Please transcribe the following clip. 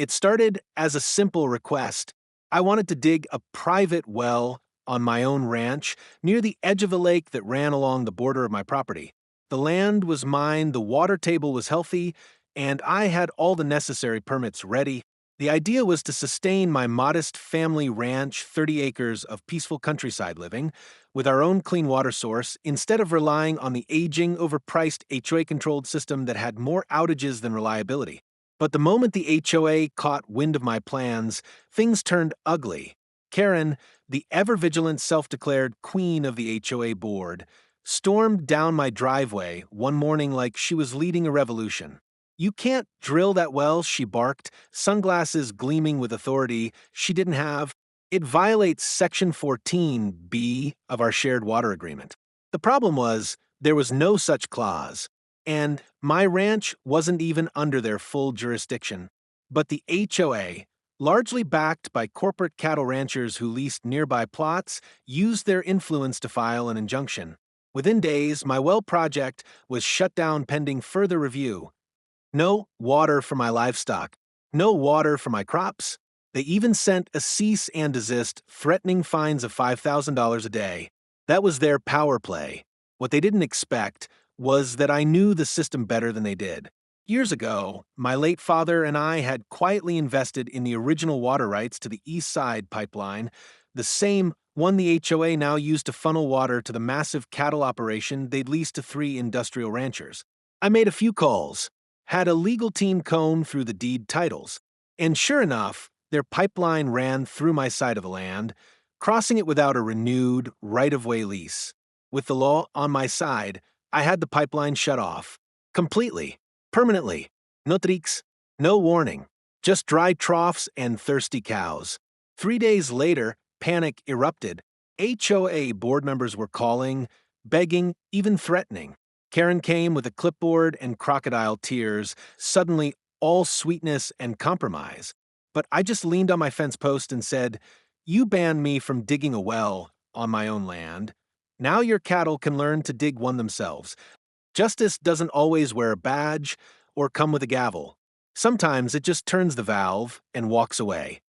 It started as a simple request. I wanted to dig a private well on my own ranch near the edge of a lake that ran along the border of my property. The land was mine, the water table was healthy, and I had all the necessary permits ready. The idea was to sustain my modest family ranch, 30 acres of peaceful countryside living, with our own clean water source, instead of relying on the aging, overpriced HOA-controlled system that had more outages than reliability. But the moment the HOA caught wind of my plans, things turned ugly. Karen, the ever-vigilant self-declared queen of the HOA board, stormed down my driveway one morning like she was leading a revolution. "You can't drill that well," she barked, sunglasses gleaming with authority she didn't have. "It violates Section 14B of our shared water agreement." The problem was, there was no such clause, and my ranch wasn't even under their full jurisdiction. But the HOA, largely backed by corporate cattle ranchers who leased nearby plots, used their influence to file an injunction. Within days, my well project was shut down pending further review. No water for my livestock. No water for my crops. They even sent a cease and desist, threatening fines of $5,000 a day. That was their power play. What they didn't expect was that I knew the system better than they did. Years ago, my late father and I had quietly invested in the original water rights to the East Side pipeline, the same one the HOA now used to funnel water to the massive cattle operation they'd leased to 3 industrial ranchers. I made a few calls, had a legal team comb through the deed titles, and sure enough, their pipeline ran through my side of the land, crossing it without a renewed right-of-way lease. With the law on my side, I had the pipeline shut off. Completely. Permanently. No tricks. No warning. Just dry troughs and thirsty cows. 3 days later, panic erupted. HOA board members were calling, begging, even threatening. Karen came with a clipboard and crocodile tears, suddenly all sweetness and compromise. But I just leaned on my fence post and said, "You banned me from digging a well on my own land. Now your cattle can learn to dig one themselves." Justice doesn't always wear a badge or come with a gavel. Sometimes it just turns the valve and walks away.